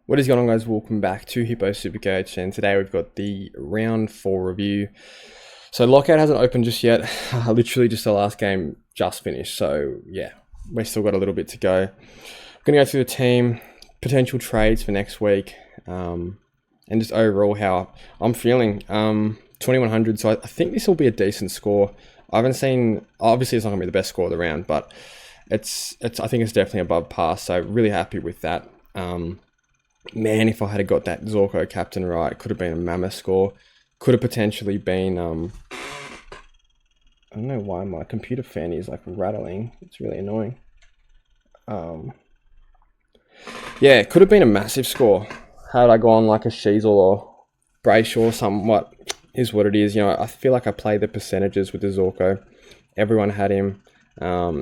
What is going on, guys? Welcome back to Hippo Supercoach, and today we've got the round 4 review. So lockout hasn't opened just yet. Literally just the last game just finished, so yeah, we've still got a little bit to go. I'm going to go through the team, potential trades for next week, and just overall how I'm feeling. 2100, so I think this will be a decent score. I haven't seen, obviously it's not going to be the best score of the round, but it's I think it's definitely above par, so really happy with that. Man, if I had got that Zorko captain right, it could have been a mammoth score. Could have potentially been, I don't know why my computer fan is like rattling. It's really annoying. Yeah, it could have been a massive score. Had I gone like a Sheasel or Brayshaw or something, what is what it is. You know, I feel like I played the percentages with the Zorko. Everyone had him.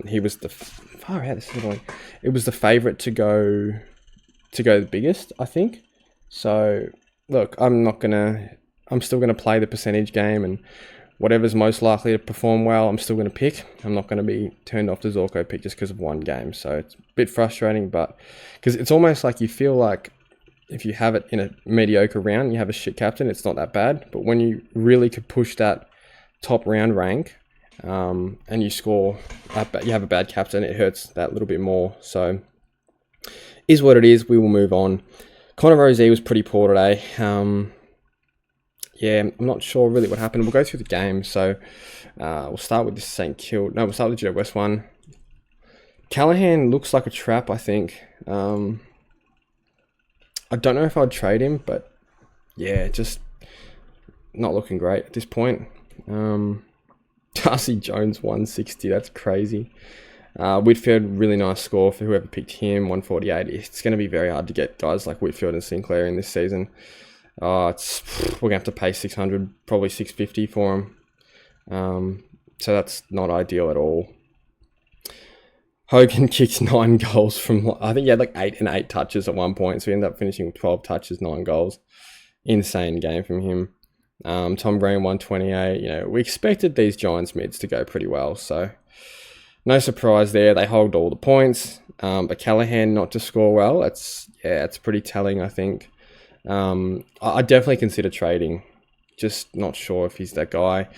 He was the, far out, this is annoying. It was the favourite to go the biggest, I think. So look, I'm still gonna play the percentage game, and whatever's most likely to perform well, I'm still gonna pick. I'm not gonna be turned off the Zorko pick just because of one game. So it's a bit frustrating, but because it's almost like you feel like if you have it in a mediocre round, you have a shit captain, it's not that bad. But when you really could push that top round rank, and you score, you have a bad captain, it hurts that little bit more. So is what it is. We will move on. Connor Rozee was pretty poor today. Yeah, I'm not sure really what happened. We'll go through the game. So we'll start with this we'll start with the Jet West one. Callahan looks like a trap, I think. I don't know if I'd trade him, but yeah, just not looking great at this point. Darcy Jones 160, that's crazy. Whitfield, really nice score for whoever picked him, 148. It's going to be very hard to get guys like Whitfield and Sinclair in this season. We're going to have to pay 600, probably 650 for him. So that's not ideal at all. Hogan kicked 9 goals from, I think he had like 8 touches at one point. So he ended up finishing with 12 touches, 9 goals. Insane game from him. Tom Green, 128. You know, we expected these Giants mids to go pretty well, so no surprise there. They hogged all the points, but Callahan not to score well. It's pretty telling, I think. I definitely consider trading. Just not sure if he's that guy.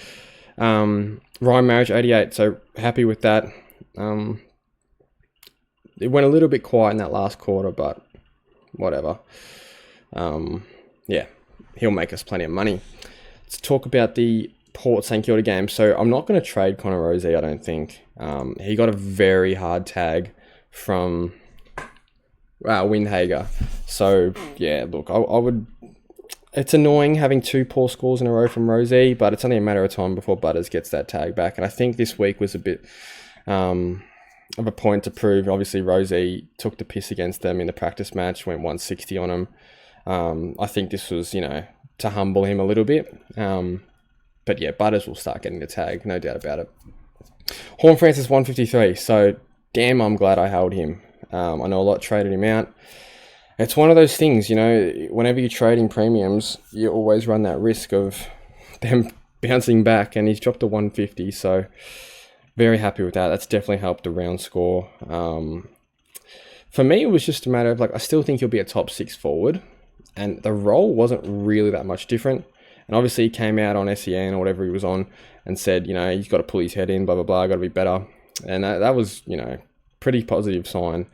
Ryan Marriage 88. So happy with that. It went a little bit quiet in that last quarter, but whatever. Yeah, he'll make us plenty of money. Let's talk about the Port St Kilda game. So I'm not going to trade Connor Rozee, I don't think. He got a very hard tag from Windhager. So yeah, look, I would. It's annoying having 2 poor scores in a row from Rozee, but it's only a matter of time before Butters gets that tag back. And I think this week was a bit of a point to prove. Obviously, Rozee took the piss against them in the practice match, went 160 on him. I think this was, to humble him a little bit. But yeah, Butters will start getting the tag, no doubt about it. Horn Francis 153. So damn, I'm glad I held him. I know a lot traded him out. It's one of those things, whenever you're trading premiums, you always run that risk of them bouncing back, and he's dropped to 150. So very happy with that. That's definitely helped the round score. For me, it was just a matter of I still think he'll be a top 6 forward, and the role wasn't really that much different. And obviously he came out on SEN or whatever he was on and said, he's got to pull his head in, blah, blah, blah, got to be better. And that was, pretty positive sign.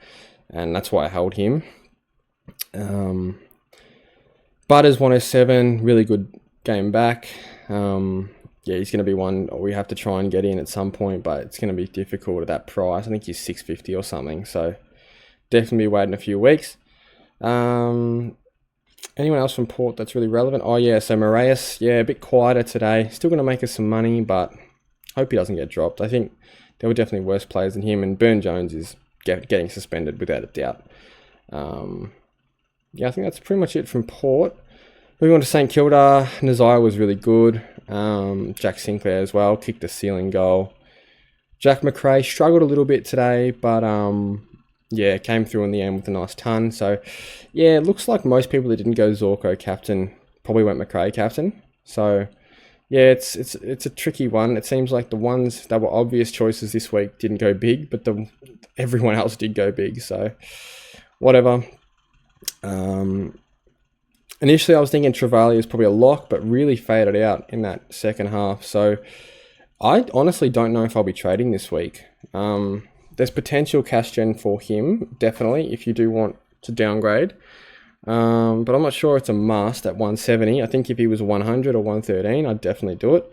And that's why I held him. Butters 107, really good game back. Yeah, he's going to be one we have to try and get in at some point, but it's going to be difficult at that price. I think he's 650 or something. So definitely waiting a few weeks. Anyone else from Port that's really relevant? Oh, yeah, so Moraes, a bit quieter today. Still going to make us some money, but hope he doesn't get dropped. I think there were definitely worse players than him, and Burn Jones is getting suspended without a doubt. Yeah, I think that's pretty much it from Port. Moving on to St Kilda, Nazai was really good. Jack Sinclair as well, kicked the ceiling goal. Jack McRae struggled a little bit today, but yeah, came through in the end with a nice ton. So, yeah, it looks like most people that didn't go Zorko captain probably went McRae captain. So, yeah, it's a tricky one. It seems like the ones that were obvious choices this week didn't go big, but everyone else did go big. So, whatever. Initially, I was thinking Travalia is probably a lock, but really faded out in that second half. So I honestly don't know if I'll be trading this week. There's potential cash gen for him, definitely, if you do want to downgrade. But I'm not sure it's a must at 170. I think if he was 100 or 113, I'd definitely do it.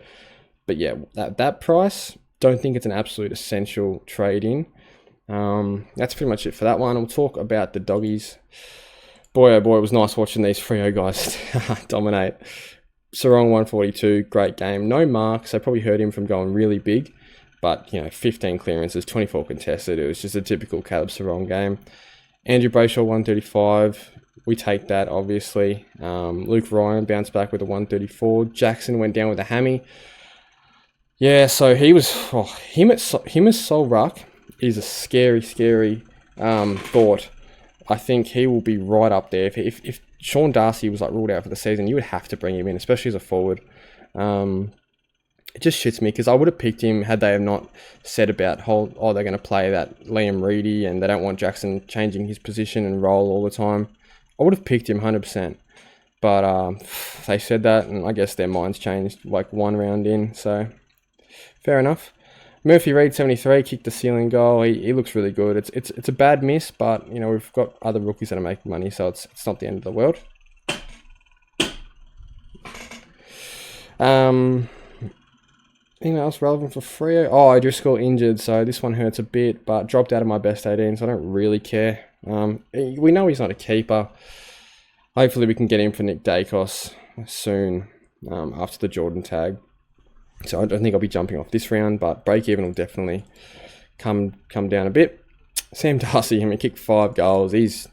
But yeah, that price, don't think it's an absolute essential trade-in. That's pretty much it for that one. We'll talk about the doggies. Boy, oh boy, it was nice watching these Freo guys dominate. Sarong 142, great game. No marks, they probably hurt him from going really big. But, 15 clearances, 24 contested. It was just a typical Caleb Sarong game. Andrew Brayshaw 135. We take that, obviously. Luke Ryan bounced back with a 134. Jackson went down with a hammy. Yeah, so he was... him as Sol Ruck is a scary, scary thought. I think he will be right up there. If Sean Darcy was ruled out for the season, you would have to bring him in, especially as a forward. It just shits me because I would have picked him had they have not said about they're going to play that Liam Reedy and they don't want Jackson changing his position and role all the time. I would have picked him 100%. But they said that, and I guess their minds changed one round in. So fair enough. Murphy Reid 73 kicked the ceiling goal. He looks really good. It's a bad miss, but we've got other rookies that are making money, so it's not the end of the world. Anything else relevant for Freo? Oh, O'Driscoll injured, so this one hurts a bit, but dropped out of my best 18, so I don't really care. We know he's not a keeper. Hopefully we can get him for Nick Dacos soon after the Jordan tag. So I don't think I'll be jumping off this round, but break-even will definitely come down a bit. Sam Darcy, he kicked 5 goals. He's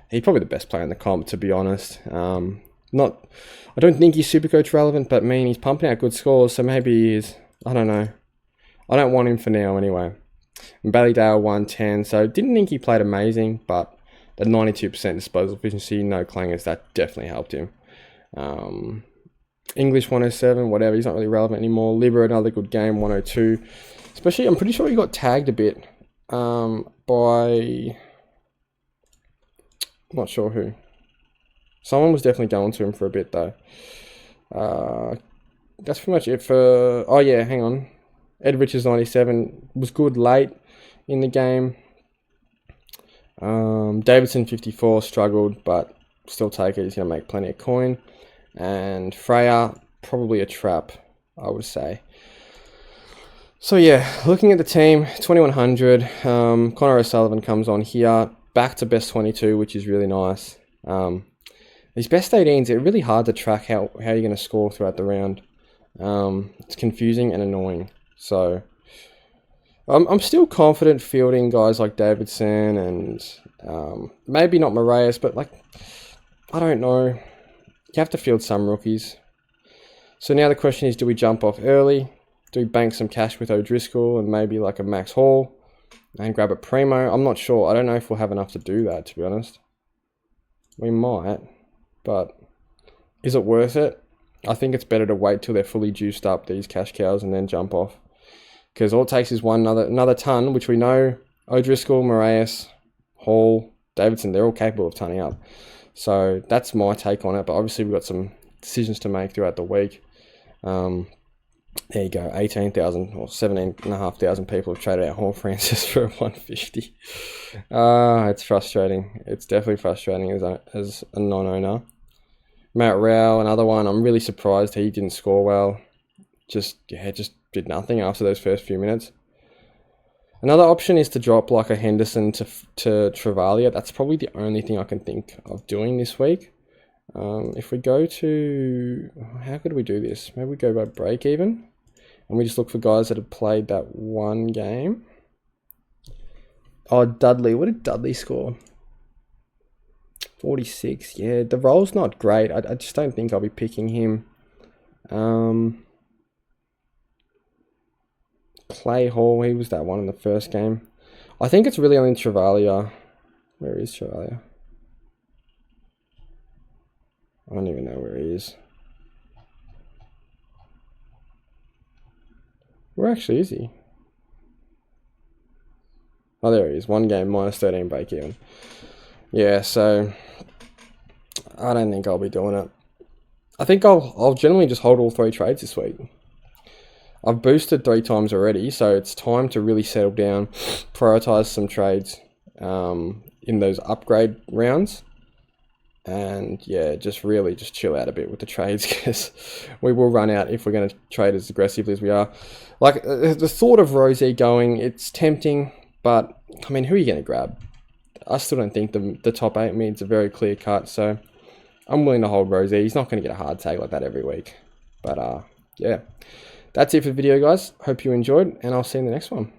probably the best player in the comp, to be honest. I don't think he's Supercoach relevant, but he's pumping out good scores, so maybe he is. I don't know. I don't want him for now anyway. And Ballydale 110, so didn't think he played amazing, but the 92% disposal efficiency, no clangers, that definitely helped him. English 107, whatever, he's not really relevant anymore. Libra, another good game, 102. Especially, I'm pretty sure he got tagged a bit by... I'm not sure who. Someone was definitely going to him for a bit, though. That's pretty much it for... Oh, yeah, hang on. Ed Richards 97 was good late in the game. Davidson 54 struggled, but still take it. He's going to make plenty of coin. And Freya, probably a trap, I would say. So yeah, looking at the team, 2100. Connor O'Sullivan comes on here, back to best 22, which is really nice. These best 18s, they're really hard to track how you're going to score throughout the round. It's confusing and annoying. So I'm still confident fielding guys like Davidson and maybe not Moraes, but I don't know. You have to field some rookies. So now the question is, do we jump off early? Do we bank some cash with O'Driscoll and maybe a Max Hall and grab a Primo? I'm not sure. I don't know if we'll have enough to do that, to be honest. We might, but is it worth it? I think it's better to wait till they're fully juiced up, these cash cows, and then jump off. Because all it takes is another ton, which we know O'Driscoll, Moraes, Hall, Davidson, they're all capable of tunning up. So that's my take on it, but obviously we've got some decisions to make throughout the week. There you go, 18,000 or 17,500 people have traded out Hall Francis for a 150. It's frustrating. It's definitely frustrating as a non-owner. Matt Rao, another one. I'm really surprised he didn't score well. Just did nothing after those first few minutes. Another option is to drop a Henderson to Travalia. That's probably the only thing I can think of doing this week. If we go to... How could we do this? Maybe we go by break even. And we just look for guys that have played that one game. Oh, Dudley. What did Dudley score? 46. Yeah, the role's not great. I just don't think I'll be picking him. Clay Hall, he was that one in the first game. I think it's really only Travalia. Where is Travalia? I don't even know where he is. Where actually is he? Oh, there he is. One game, minus 13 break even. Yeah, so I don't think I'll be doing it. I think I'll generally just hold all 3 trades this week. I've boosted 3 times already, so it's time to really settle down, prioritize some trades in those upgrade rounds, and yeah, just really just chill out a bit with the trades, because we will run out if we're going to trade as aggressively as we are. Like, the thought of Rosie going, it's tempting, but I mean, who are you going to grab? I still don't think the top 8 mids are very clear cut, so I'm willing to hold Rosie. He's not going to get a hard tag like that every week. But yeah, that's it for the video, guys. Hope you enjoyed, and I'll see you in the next one.